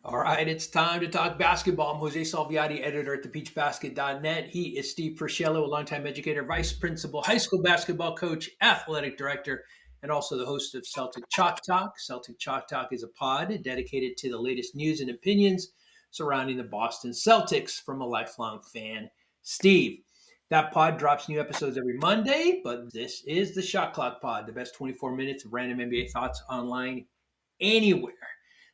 All right, it's time to talk basketball. I'm Jose Salviati, editor at thepeachbasket.net. He is Steve Purciello, a longtime educator, vice principal, high school basketball coach, athletic director, and also the host of Celtic Chalk Talk. Celtic Chalk Talk is a pod dedicated to the latest news and opinions surrounding the Boston Celtics from a lifelong fan, Steve. That pod drops new episodes every Monday, but this is the Shot Clock Pod, the best 24 minutes of random NBA thoughts online anywhere.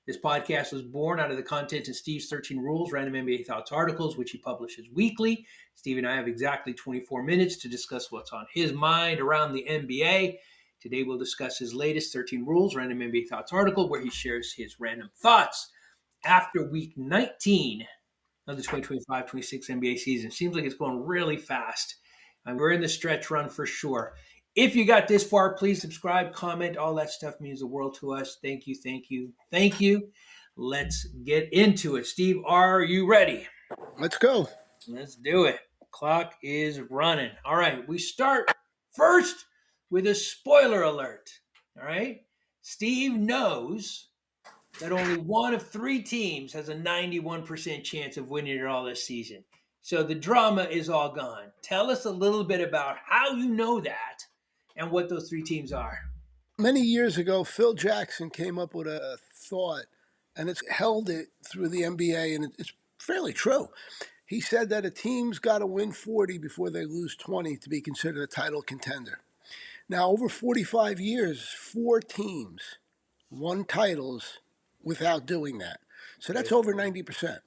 This podcast was born out of the content of Steve's 13 Rules Random NBA Thoughts articles, which he publishes weekly. Steve and I have exactly 24 minutes to discuss what's on his mind around the NBA. Today, we'll discuss his latest 13 Rules Random NBA Thoughts article, where he shares his random thoughts after week 19 of the 2025-26 NBA season. Seems like it's going really fast. And we're in the stretch run for sure. If you got this far, please subscribe, comment. All that stuff means the world to us. Thank you, thank you, thank you. Let's get into it. Steve, are you ready? Let's go. Let's do it. Clock is running. All right, we start first with a spoiler alert. All right, Steve knows that only one of three teams has a 91% chance of winning it all this season. So the drama is all gone. Tell us a little bit about how you know that and what those three teams are. Many years ago, Phil Jackson came up with a thought, and it's held it through the NBA, and it's fairly true. He said that a team's got to win 40 before they lose 20 to be considered a title contender. Now, over 45 years, four teams won titles without doing that. So that's over 90%.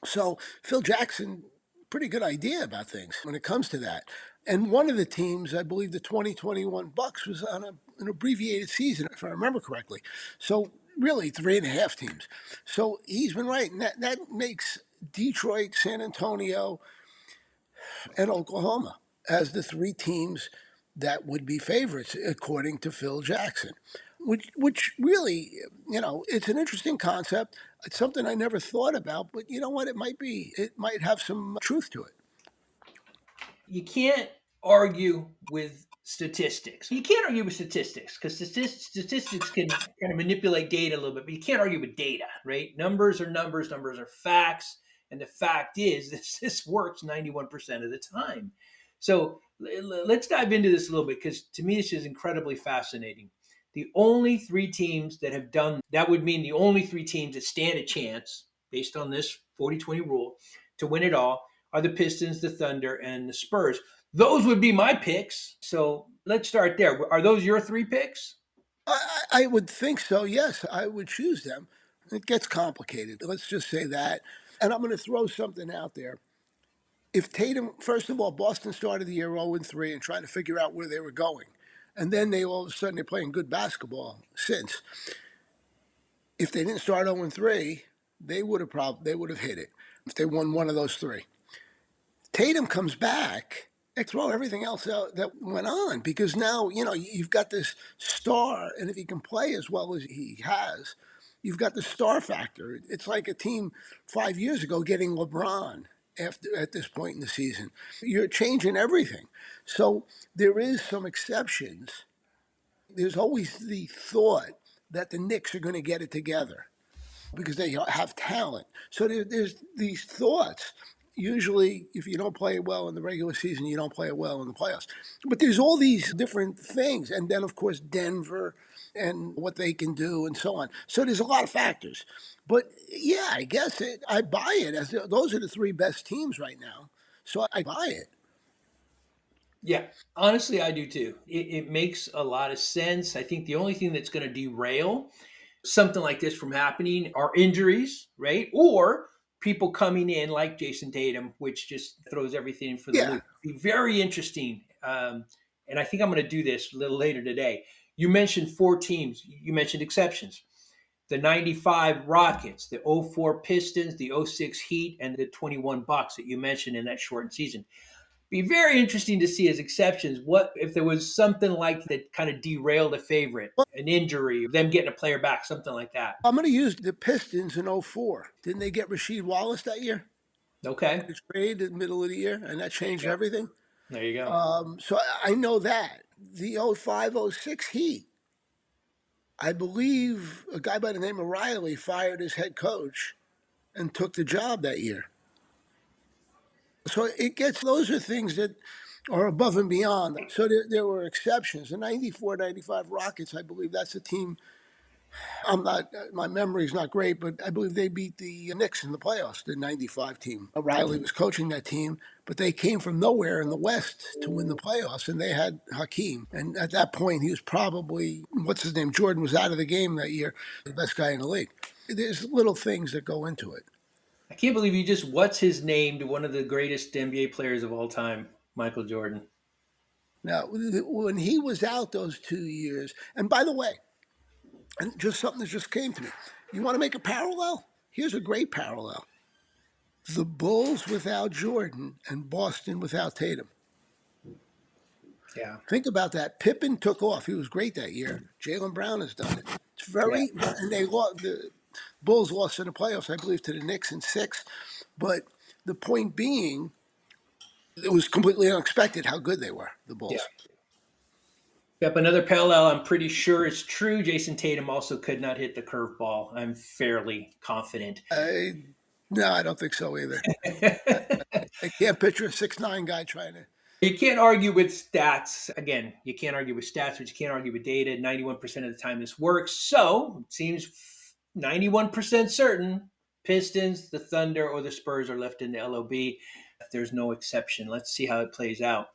So Phil Jackson, pretty good idea about things when it comes to that. And one of the teams, I believe the 2021 Bucks, was on an abbreviated season, if I remember correctly. So really 3.5 teams. So he's been right. And that makes Detroit, San Antonio, and Oklahoma as the three teams that would be favorites, according to Phil Jackson. Which really, it's an interesting concept. It's something I never thought about, but you know what? It might have some truth to it. You can't argue with statistics. You can't argue with statistics because statistics can kind of manipulate data a little bit, but you can't argue with data, right? Numbers are numbers, numbers are facts. And the fact is, this works 91% of the time. So let's dive into this a little bit because to me, this is incredibly fascinating. The only three teams that have done that would mean the only three teams that stand a chance based on this 40-20 rule to win it all are the Pistons, the Thunder, and the Spurs. Those would be my picks. So let's start there. Are those your three picks? I would think so. Yes, I would choose them. It gets complicated. Let's just say that. And I'm going to throw something out there. If Tatum, first of all, Boston started the year 0-3 and trying to figure out where they were going. And then all of a sudden they're playing good basketball since. If they didn't start 0-3, they would have hit it if they won one of those three. Tatum comes back, they throw everything else out that went on because now, you've got this star, and if he can play as well as he has, you've got the star factor. It's like a team 5 years ago getting LeBron at this point in the season. You're changing everything. So there is some exceptions. There's always the thought that the Knicks are going to get it together because they have talent. So there's these thoughts. Usually, if you don't play well in the regular season, you don't play well in the playoffs. But there's all these different things. And then, of course, Denver and what they can do and so on. So there's a lot of factors. But, yeah, I guess I buy it. Those are the three best teams right now. So I buy it. Yeah, honestly, I do too. It makes a lot of sense. I think the only thing that's going to derail something like this from happening are injuries, right? Or people coming in like Jason Tatum, which just throws everything for the Yeah. loop. Be very interesting. And I think I'm going to do this a little later today. You mentioned four teams. You mentioned exceptions. The 95 Rockets, the 04 Pistons, the 06 Heat, and the 21 Bucks that you mentioned in that shortened season. Be very interesting to see as exceptions. What if there was something like that kind of derailed a favorite, an injury, them getting a player back, something like that. I'm going to use the Pistons in 04. Didn't they get Rasheed Wallace that year? Okay. The trade in the middle of the year, and that There you changed go. everything. There you go. So I know that. The 05, 06 Heat, I believe a guy by the name of Riley fired his head coach and took the job that year. So it gets, those are things that are above and beyond. So there were exceptions. The 94, 95 Rockets, I believe that's a team. I'm not, my memory's not great, but I believe they beat the Knicks in the playoffs, the 95 team. Riley was coaching that team, but they came from nowhere in the West to win the playoffs, and they had Hakeem. And at that point, he was probably, what's his name? Jordan was out of the game that year, the best guy in the league. There's little things that go into it. I can't believe you just what's his name to one of the greatest NBA players of all time, Michael Jordan. Now, when he was out those 2 years, and by the way, and just something that just came to me. You want to make a parallel? Here's a great parallel. The Bulls without Jordan and Boston without Tatum. Yeah. Think about that. Pippen took off. He was great that year. Jaylen Brown has done it. It's Yeah. very, and they lost, the Bulls lost in the playoffs, I believe, to the Knicks in six. But the point being, it was completely unexpected how good they were, the Yeah. Bulls. Yep, another parallel I'm pretty sure is true. Jason Tatum also could not hit the curveball. I'm fairly confident. No, I don't think so either. I can't picture a 6'9" guy trying to. You can't argue with stats. Again, you can't argue with stats, but you can't argue with data. 91% of the time this works. So it seems 91% certain Pistons, the Thunder, or the Spurs are left in the LOB. There's no exception. Let's see how it plays out.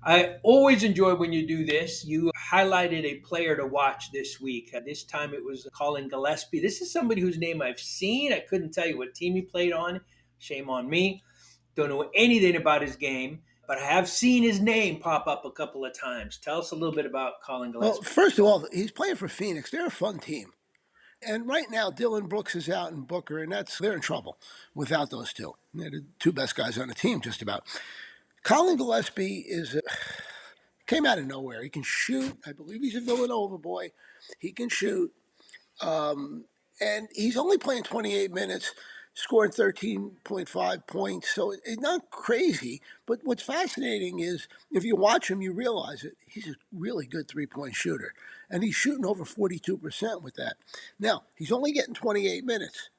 I always enjoy when you do this. You highlighted a player to watch this week. This time it was Colin Gillespie. This is somebody whose name I've seen. I couldn't tell you what team he played on. Shame on me. Don't know anything about his game, but I have seen his name pop up a couple of times. Tell us a little bit about Colin Well, Gillespie. first of all, he's playing for Phoenix. They're a fun team. And right now, Dylan Brooks is out and Booker, and they're in trouble without those two. They're the two best guys on the team, just about. Colin Gillespie came out of nowhere. He can shoot. I believe he's a Villanova boy. He can shoot. And he's only playing 28 minutes, scoring 13.5 points. So it's not crazy. But what's fascinating is if you watch him, you realize it. He's a really good 3-point shooter. And he's shooting over 42% with that. Now, he's only getting 28 minutes.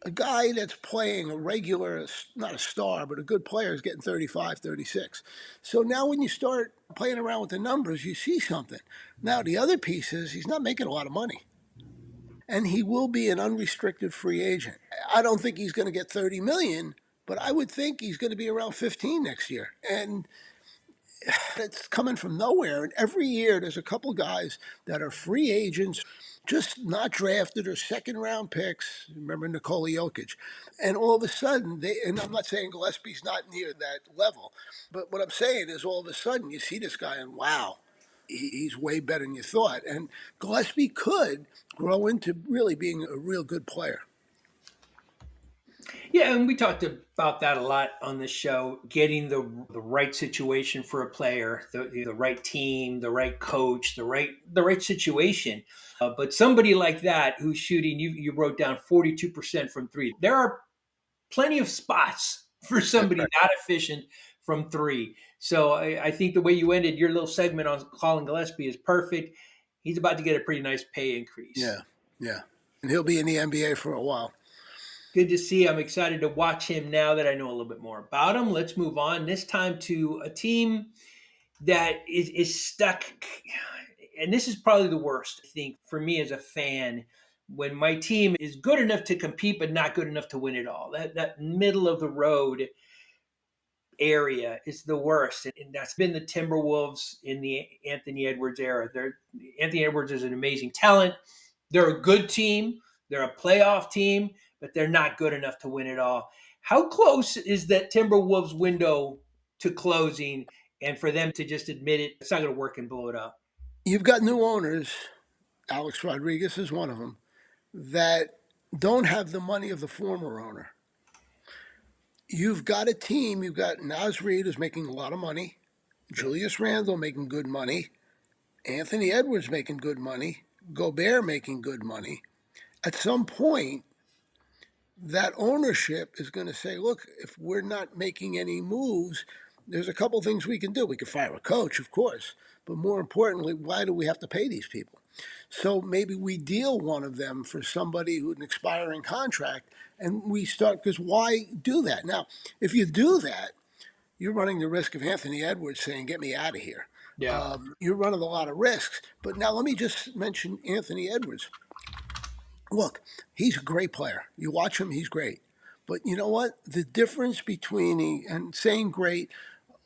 A guy that's playing a regular, not a star, but a good player is getting 35, 36. So now when you start playing around with the numbers, you see something. Now, the other piece is he's not making a lot of money, and he will be an unrestricted free agent. I don't think he's going to get 30 million, but I would think he's going to be around 15 next year. And it's coming from nowhere. And every year there's a couple guys that are free agents, just not drafted or second round picks. Remember Nikola Jokic. And all of a sudden, and I'm not saying Gillespie's not near that level, but what I'm saying is all of a sudden you see this guy and wow, he's way better than you thought. And Gillespie could grow into really being a real good player. Yeah, and we talked about that a lot on the show. Getting the right situation for a player, the right team, the right coach, the right situation. But somebody like that who's shooting, you wrote down 42% from three. There are plenty of spots for That's somebody right. that efficient from three. So I think the way you ended your little segment on Colin Gillespie is perfect. He's about to get a pretty nice pay increase. Yeah, yeah. And he'll be in the NBA for a while. Good to see. I'm excited to watch him now that I know a little bit more about him. Let's move on this time to a team that is stuck. And this is probably the worst, I think, for me as a fan, when my team is good enough to compete, but not good enough to win it all. That middle of the road area is the worst. And that's been the Timberwolves in the Anthony Edwards era. Anthony Edwards is an amazing talent. They're a good team. They're a playoff team, but they're not good enough to win it all. How close is that Timberwolves window to closing, and for them to just admit it, it's not going to work and blow it up? You've got new owners. Alex Rodriguez is one of them that don't have the money of the former owner. You've got a team. You've got Naz Reid, who's making a lot of money, Yeah. Julius Randle making good money, Anthony Edwards making good money, Gobert making good money. At some point, that ownership is going to say, look, if we're not making any moves, there's a couple things we can do. We can fire a coach, of course, But more importantly, why do we have to pay these people? So maybe we deal one of them for somebody who's an expiring contract, and we start, because why do that? Now, if you do that, you're running the risk of Anthony Edwards saying, "Get me out of here." Yeah. You're running a lot of risks. But now let me just mention Anthony Edwards. Look, he's a great player. You watch him, he's great. But you know what? The difference between, and saying great,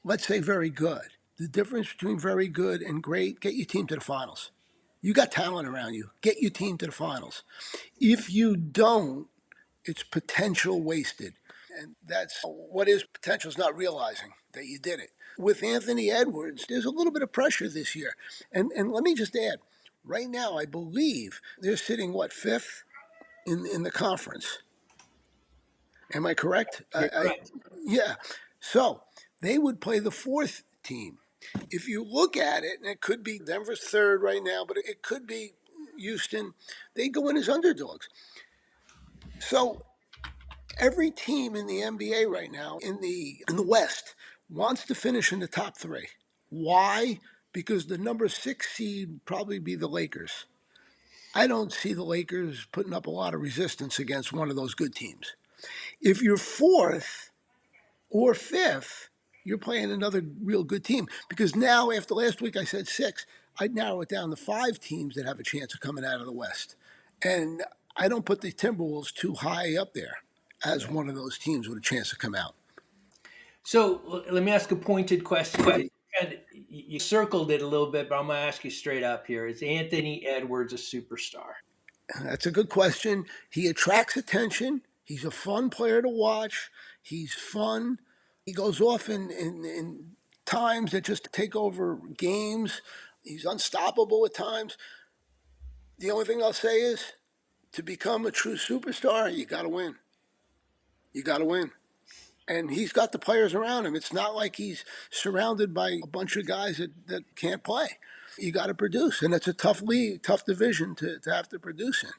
let's say very good. The difference between very good and great, get your team to the finals. You got talent around you. Get your team to the finals. If you don't, it's potential wasted. And that's what is potential is not realizing that you did it. With Anthony Edwards, there's a little bit of pressure this year. And let me just add, right now, I believe they're sitting, what, fifth in the conference. Am I correct? You're correct. Yeah. So they would play the fourth team. If you look at it, and it could be Denver's third right now, but it could be Houston, they go in as underdogs. So every team in the NBA right now in the West wants to finish in the top three. Why? Because the number 6 seed would probably be the Lakers. I don't see the Lakers putting up a lot of resistance against one of those good teams. If you're fourth or fifth, you're playing another real good team. Because now, after last week, I said six. I'd narrow it down to 5 teams that have a chance of coming out of the West. And I don't put the Timberwolves too high up there as Yeah. one of those teams with a chance to come out. So let me ask a pointed question. 'Cause you circled it a little bit, but I'm going to ask you straight up here. Is Anthony Edwards a superstar? That's a good question. He attracts attention. He's a fun player to watch. He's fun. He goes off in times that just take over games. He's unstoppable at times. The only thing I'll say is to become a true superstar, you got to win. You got to win. And he's got the players around him. It's not like he's surrounded by a bunch of guys that can't play. You got to produce. And it's a tough league, tough division to have to produce in.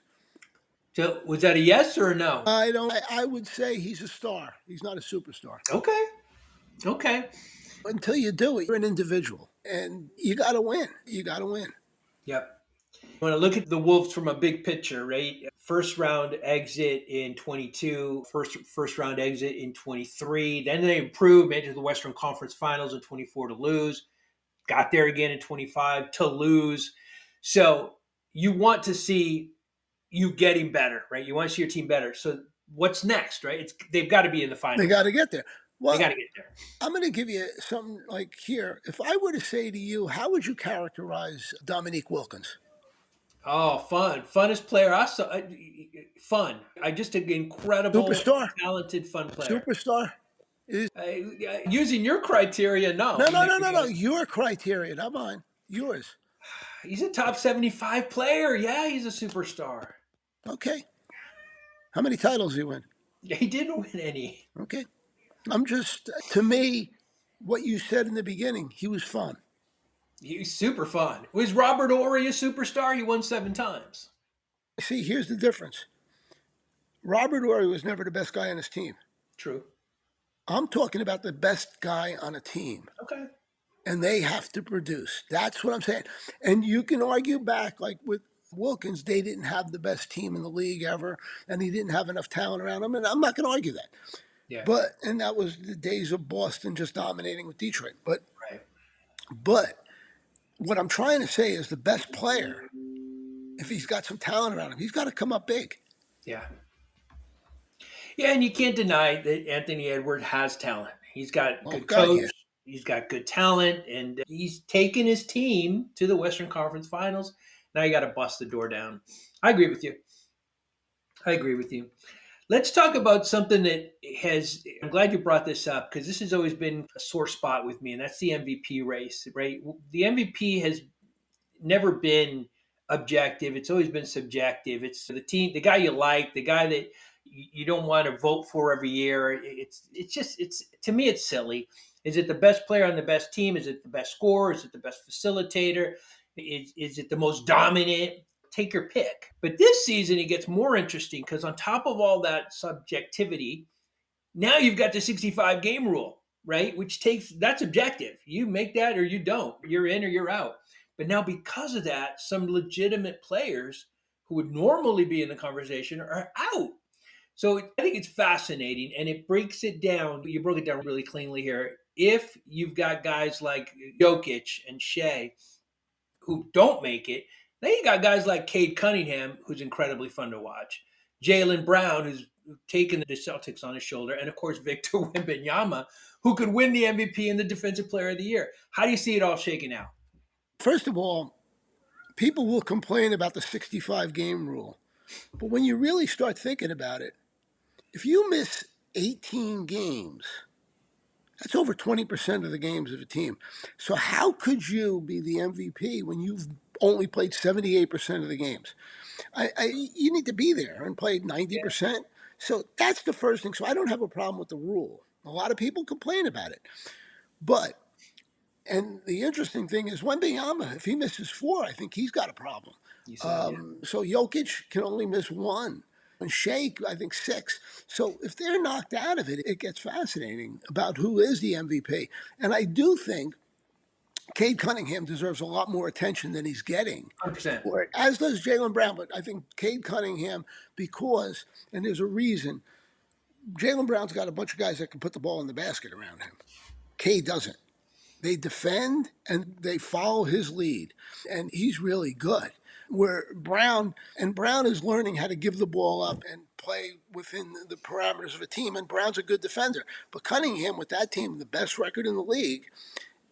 So was that a yes or a no? I would say he's a star. He's not a superstar. Okay. Okay. Until you do it, you're an individual. And you got to win. You got to win. Yep. Want to look at the Wolves from a big picture, right? First round exit in 22, first round exit in 23. Then they improved, made it to the Western Conference Finals in 24 to lose. Got there again in 25 to lose. So you want to see you getting better, right? You want to see your team better. So what's next, right? They've got to be in the finals. They got to get there. They got Well, to get there. I'm going to give you something like here. If I were to say to you, how would you characterize Dominique Wilkins? Oh, fun. Funnest player I saw. Fun. I just an incredible, Superstar? talented, fun player. Superstar? Using your criteria, no. No, He no, never no, no, no. got- Your criteria, not mine. Yours. He's a top 75 player. Yeah, he's a superstar. Okay. How many titles did he win? Yeah, he didn't win any. Okay. I'm just, to me, what you said in the beginning, he was fun. He's super fun. Was Robert Ory a superstar? He won 7 times. See, here's the difference. Robert Ory was never the best guy on his team. True. I'm talking about the best guy on a team, Okay. and they have to produce. That's what I'm saying. And you can argue back, like with Wilkins, they didn't have the best team in the league ever, and he didn't have enough talent around him, and I'm not going to argue that. Yeah. And that was the days of Boston just dominating with Detroit. Right. But what I'm trying to say is the best player, if he's got some talent around him, he's got to come up big. Yeah. Yeah, and you can't deny that Anthony Edwards has talent. He's got good God, coach. yeah. He's got good talent, and he's taken his team to the Western Conference Finals. Now you got to bust the door down. I agree with you. Let's talk about something that has. I'm glad you brought this up because this has always been a sore spot with me, and that's the MVP race. Right, the MVP has never been objective. It's always been subjective. It's the team, the guy you like, the guy that you don't want to vote for every year. It's to me, it's silly. Is it the best player on the best team? Is it the best scorer? Is it the best facilitator? Is it the most dominant? Take your pick. But this season, it gets more interesting because on top of all that subjectivity, now you've got the 65 game rule. right? That's objective. You make that or you don't. You're in or you're out. But now, because of that, some legitimate players who would normally be in the conversation are out. So I think it's fascinating, and it breaks it down. You broke it down really cleanly here. If you've got guys like Jokic and Shea who don't make it, then you got guys like Cade Cunningham, who's incredibly fun to watch, Jaylen Brown, who's taken the Celtics on his shoulder, and of course Victor Wembanyama, who could win the MVP and the Defensive Player of the Year. How do you see it all shaking out? First of all, people will complain about the 65 game rule. But when you really start thinking about it, if you miss 18 games, that's over 20% of the games of a team. So how could you be the MVP when you've only played 78% of the games? You need to be there and play 90%. So that's the first thing. So I don't have a problem with the rule. A lot of people complain about it. But, and the interesting thing is, Wembanyama, if he misses four, I think he's got a problem. You said, yeah. So Jokic can only miss one. And Shake, I think six. So if they're knocked out of it, it gets fascinating about who is the MVP. And I do think Cade Cunningham deserves a lot more attention than he's getting 100%. for it, as does Jaylen Brown. But I think Cade Cunningham, because, and there's a reason, Jaylen Brown's got a bunch of guys that can put the ball in the basket around him. Cade doesn't. They defend and they follow his lead, and he's really good. Where Brown is learning how to give the ball up and play within the parameters of a team, and Brown's a good defender. But Cunningham, with that team, the best record in the league,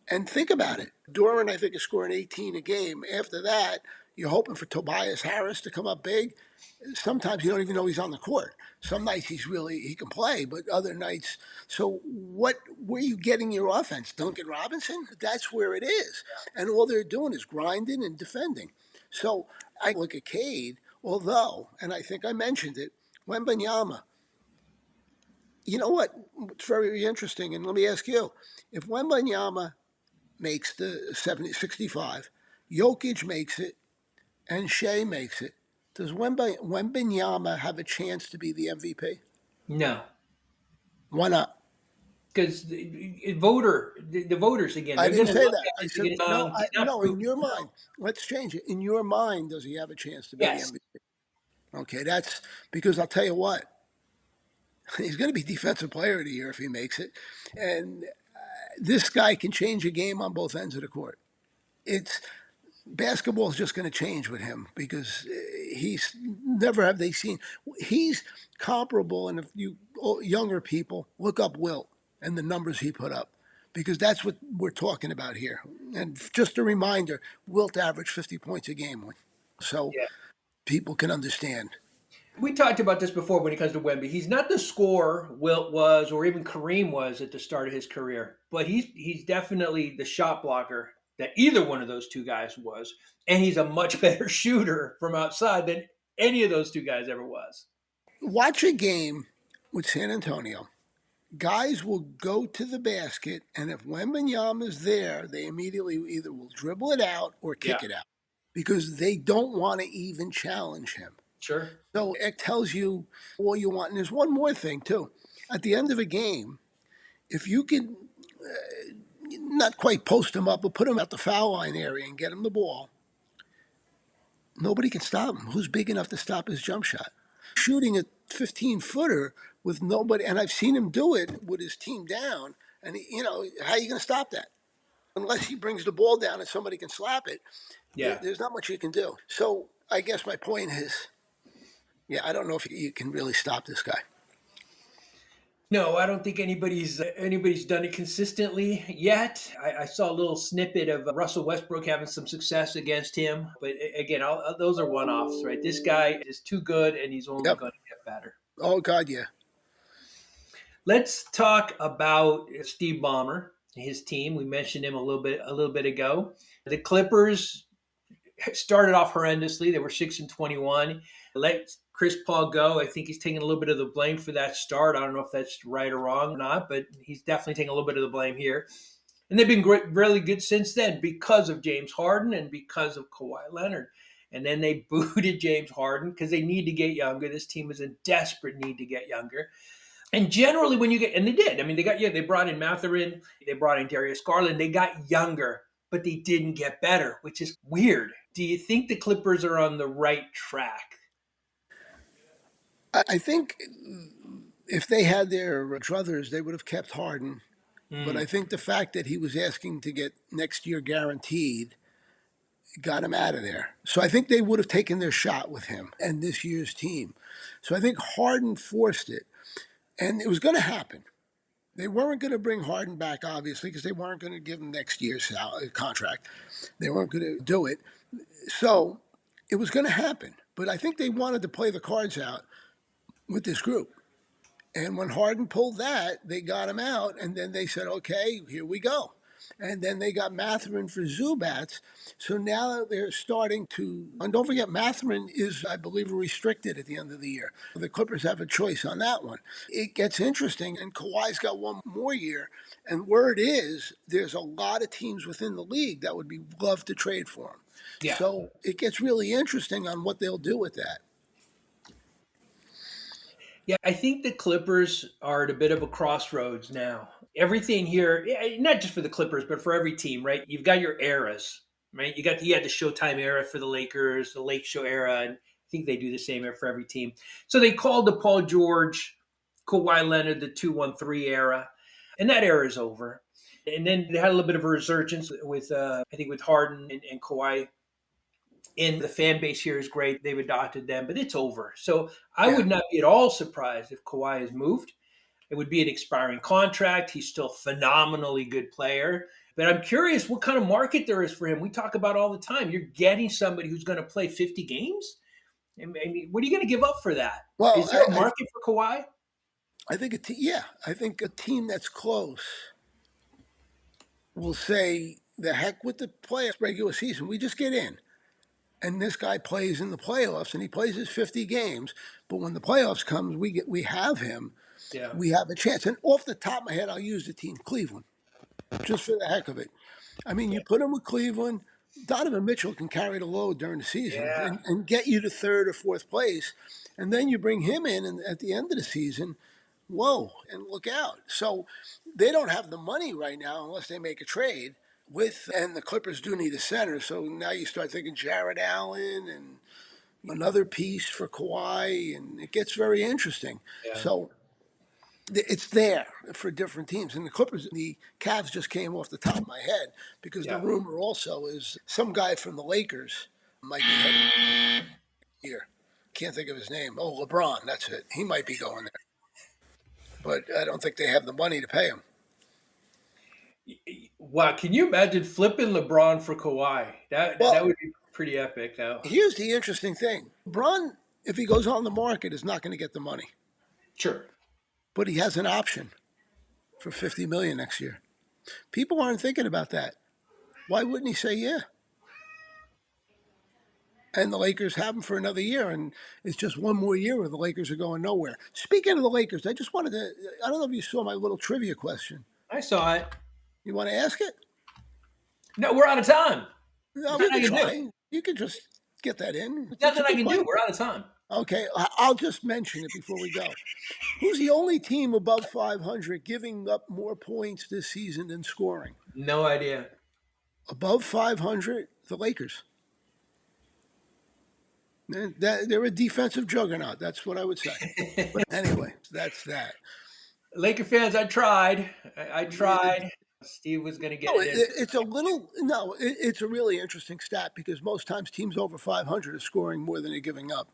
and think about it. Duran, I think, is scoring 18 a game. After that, you're hoping for Tobias Harris to come up big. Sometimes you don't even know he's on the court. Some nights he can play, but other nights. So where are you getting your offense? Duncan Robinson? That's where it is. And all they're doing is grinding and defending. So I look at Cade, although, and I think I mentioned it, Wembanyama. You know what? It's very interesting, and let me ask you, if Wembanyama makes the 65, Jokic makes it, and Shea makes it, does Wembanyama have a chance to be the MVP? No, Why not? because the voters again, I they're going didn't to say look that. at I it. They're said going to no. he's not No, in proven your himself. mind. Let's change it. In your mind, does he have a chance to be the Yes, MVP? Okay, that's because I'll tell you what. He's going to be Defensive Player of the Year if he makes it, and this guy can change a game on both ends of the court. It's Basketball is just going to change with him because he's never have they seen. He's comparable, and if you younger people look up Wilt and the numbers he put up, because that's what we're talking about here. And just a reminder, Wilt averaged 50 points a game, so yeah. people can understand. We talked about this before when it comes to Wemby. He's not the scorer Wilt was, or even Kareem was at the start of his career, but he's definitely the shot blocker that either one of those two guys was, and he's a much better shooter from outside than any of those two guys ever was. Watch a game with San Antonio. Guys will go to the basket, and if Wembanyama is there, they immediately either will dribble it out or Yeah, kick it out because they don't want to even challenge him. sure. So it tells you all you want. And there's one more thing, too. At the end of a game, if you can not quite post him up, but put him at the foul line area and get him the ball, nobody can stop him. Who's big enough to stop his jump shot? Shooting a 15-footer with nobody, and I've seen him do it with his team down. And, how are you going to stop that? Unless he brings the ball down and somebody can slap it, Yeah. there's not much you can do. So I guess my point is, yeah, I don't know if you can really stop this guy. No, I don't think anybody's done it consistently yet. I saw a little snippet of Russell Westbrook having some success against him, but again, those are one-offs, right? This guy is too good, and he's only Yep. going to get better. Oh, God, yeah. Let's talk about Steve Ballmer, his team. We mentioned him a little bit ago. The Clippers started off horrendously. They were 6-21. Let Chris Paul go. I think he's taking a little bit of the blame for that start. I don't know if that's right or wrong or not, but he's definitely taking a little bit of the blame here. And they've been really good since then because of James Harden and because of Kawhi Leonard. And then they booted James Harden because they need to get younger. This team is in desperate need to get younger. And generally, when you get, and they did, I mean, they brought in Matherin, they brought in Darius Garland, they got younger, but they didn't get better, which is weird. Do you think the Clippers are on the right track? I think if they had their druthers, they would have kept Harden. But Hmm. I think the fact that he was asking to get next year guaranteed got him out of there. So I think they would have taken their shot with him and this year's team. So I think Harden forced it, and it was going to happen. They weren't going to bring Harden back, obviously, because they weren't going to give him next year's contract. They weren't going to do it. So it was going to happen. But I think they wanted to play the cards out with this group. And when Harden pulled that, they got him out, and then they said, "Okay, here we go." And then they got Matherin for Zubats. So now they're starting to. And don't forget, Matherin is, I believe, restricted at the end of the year. The Clippers have a choice on that one. It gets interesting, and Kawhi's got one more year. And word is, there's a lot of teams within the league that would be love to trade for him. Yeah. So it gets really interesting on what they'll do with that. Yeah, I think the Clippers are at a bit of a crossroads now. Everything here, not just for the Clippers, but for every team, right? You've got your eras, right? You had the Showtime era for the Lakers, the Lake Show era, and I think they do the same for every team. So they called the Paul George, Kawhi Leonard the 2-1-3 era, and that era is over. And then they had a little bit of a resurgence with, I think, with Harden and Kawhi, and the fan base here is great. They've adopted them, but it's over. So I Yeah. would not be at all surprised if Kawhi is moved. It would be an expiring contract. He's still a phenomenally good player. But I'm curious what kind of market there is for him. We talk about all the time. You're getting somebody who's going to play 50 games. I mean, what are you going to give up for that? Well, Is there a market for Kawhi? I think yeah, I think a team that's close will say the heck with the playoffs regular season. We just get in, and this guy plays in the playoffs, and he plays his 50 games. But when the playoffs comes, we have him. Yeah. We have a chance. And off the top of my head, I'll use the team Cleveland just for the heck of it. I mean, Yeah. you put him with Cleveland. Donovan Mitchell can carry the load during the season Yeah. and get you to third or fourth place. And then you bring him in and at the end of the season, whoa, and look out. So they don't have the money right now unless they make a trade with, and the Clippers do need a center. So now you start thinking Jared Allen and another piece for Kawhi, and it gets very interesting. Yeah. So it's there for different teams. And the Clippers, the Cavs just came off the top of my head because the Yeah. rumor also is some guy from the Lakers might be heading here. Can't think of his name. Oh, LeBron, that's it. He might be going there. But I don't think they have the money to pay him. Wow. Can you imagine flipping LeBron for Kawhi? That Well, would be pretty epic. Now. here's the interesting thing. LeBron, if he goes on the market, is not going to get the money. Sure. But he has an option for 50 million next year. People aren't thinking about that. Why wouldn't he say yeah? And the Lakers have him for another year, and it's just one more year where the Lakers are going nowhere. Speaking of the Lakers, I just wanted to, I don't know if you saw my little trivia question. I saw it. You want to ask it? No, we're out of time. No, There's we nothing can I can do. try. You can just get that in. It's a Nothing I good can do. question. We're out of time. Okay, I'll just mention it before we go. Who's the only team above 500 giving up more points this season than scoring? No idea. Above 500, the Lakers. They're a defensive juggernaut. That's what I would say. But anyway, that's that. Laker fans, I tried. I tried. Steve was going to get No, it in. it's a little no. It's a really interesting stat because most times teams over 500 are scoring more than they're giving up,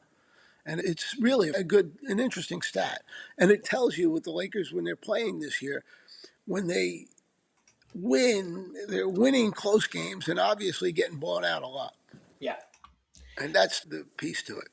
and it's really an interesting stat. And it tells you with the Lakers when they're playing this year, when they win, they're winning close games and obviously getting blown out a lot. Yeah, And that's the piece to it.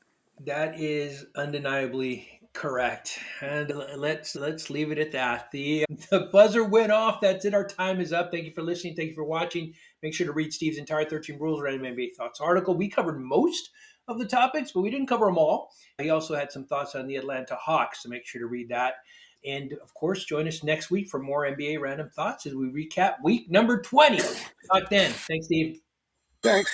that is undeniably correct. And let's leave it at that. The buzzer went off. That's it. Our time is up. Thank you for listening. Thank you for watching. Make sure to read Steve's entire 13 Rules Around NBA Thoughts article. We covered most of the topics, but we didn't cover them all. He also had some thoughts on the Atlanta Hawks, so make sure to read that. And of course, join us next week for more NBA random thoughts as we recap week number 20. Talk then. Thanks, Steve. Thanks.